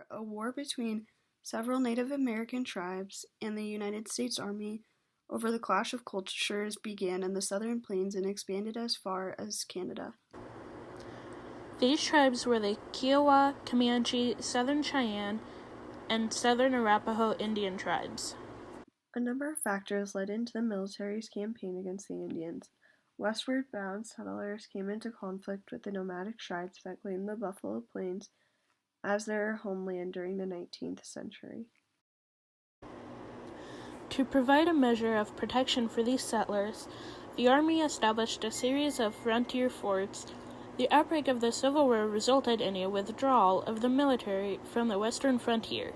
A war between several Native American tribes and the United States Army over the clash of cultures began in the Southern Plains and expanded as far as Canada. These tribes were the Kiowa, Comanche, Southern Cheyenne, and Southern Arapaho Indian tribes. A number of factors led into the military's campaign against the Indians. Westward bound settlers came into conflict with the nomadic tribes that claimed the Buffalo Plains as their homeland during the 19th century. To provide a measure of protection for these settlers, the Army established a series of frontier forts. The outbreak of the Civil War resulted in a withdrawal of the military from the western frontier.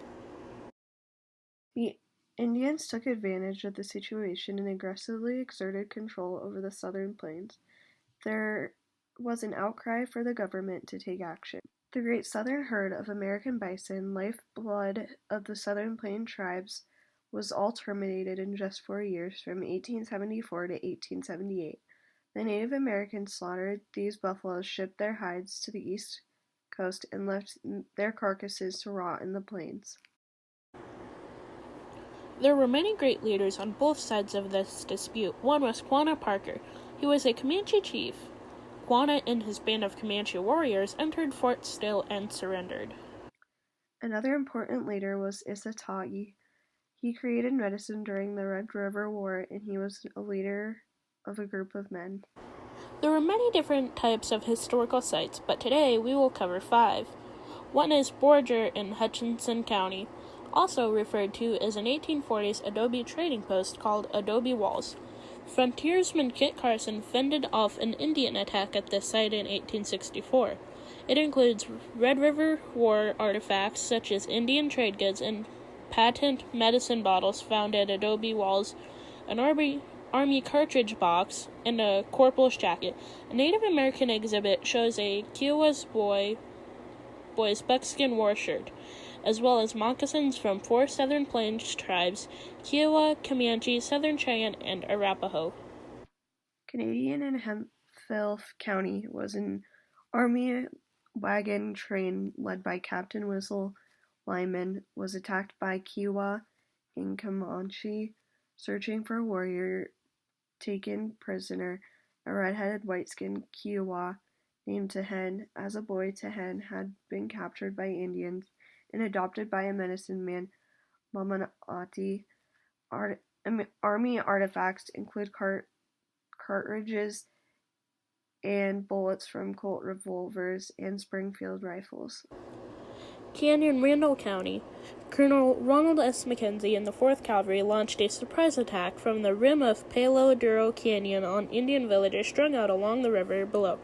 The Indians took advantage of the situation and aggressively exerted control over the Southern Plains. There was an outcry for the government to take action. The great southern herd of American bison, lifeblood of the Southern Plain tribes, was all terminated in just 4 years, from 1874 to 1878. The Native Americans slaughtered these buffaloes, shipped their hides to the East Coast, and left their carcasses to rot in the plains. There were many great leaders on both sides of this dispute. One was Quanah Parker. He was a Comanche chief. Quanah and his band of Comanche warriors entered Fort Still and surrendered. Another important leader was Issatauki. He created medicine during the Red River War, and he was a leader of a group of men. There were many different types of historical sites, but today we will cover 5. One is Borger in Hutchinson County, also referred to as an 1840s adobe trading post called Adobe Walls. Frontiersman Kit Carson fended off an Indian attack at this site in 1864. It includes Red River War artifacts such as Indian trade goods and patent medicine bottles found at Adobe Walls, an Army cartridge box, and a corporal's jacket. A Native American exhibit shows a Kiowa's boy's buckskin war shirt, as well as moccasins from 4 Southern Plains tribes: Kiowa, Comanche, Southern Cheyenne, and Arapaho. Canadian in Hemphill County was an Army wagon train led by Captain Whistle Lyman was attacked by Kiowa and Comanche, searching for a warrior taken prisoner. A red-headed white-skinned Kiowa named Tehen. As a boy, Tehen had been captured by Indians and adopted by a medicine man, Mamanati. Army artifacts include cartridges and bullets from Colt revolvers and Springfield rifles. Canyon, Randall County. Colonel Ronald S. McKenzie and the 4th Cavalry launched a surprise attack from the rim of Palo Duro Canyon on Indian villages strung out along the river below.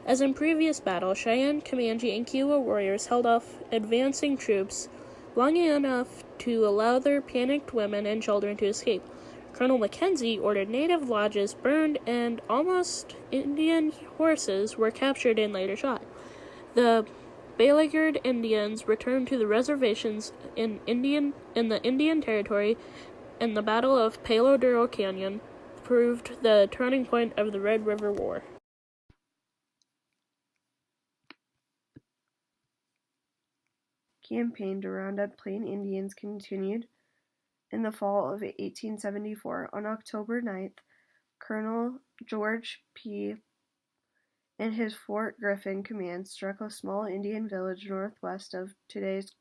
As in previous battles, Cheyenne, Comanche, and Kiowa warriors held off advancing troops long enough to allow their panicked women and children to escape. Colonel McKenzie ordered native lodges burned, and almost Indian horses were captured and later shot. The beleaguered Indians returned to the reservations in the Indian Territory, and the Battle of Palo Duro Canyon proved the turning point of the Red River War. Campaign to round up Plain Indians continued in the fall of 1874. On October 9th, Colonel George P. and his Fort Griffin command struck a small Indian village northwest of today's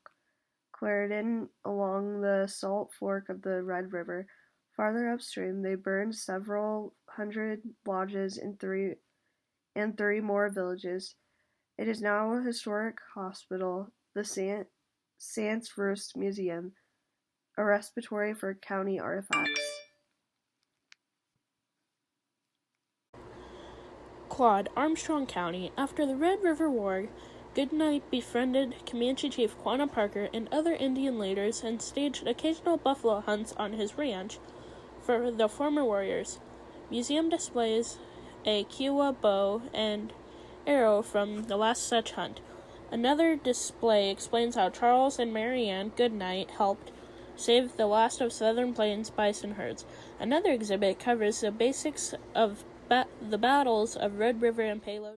Clarendon along the Salt Fork of the Red River. Farther upstream, they burned several hundred lodges and three more villages. It is now a historic hospital, the Sants Roost Museum, a repository for county artifacts. Claude, Armstrong County. After the Red River War, Goodnight befriended Comanche Chief Quanah Parker and other Indian leaders and staged occasional buffalo hunts on his ranch for the former warriors. Museum displays a Kiowa bow and arrow from the last such hunt. Another display explains how Charles and Mary Ann Goodnight helped save the last of Southern Plains bison herds. Another exhibit covers the basics of the battles of Red River and Palo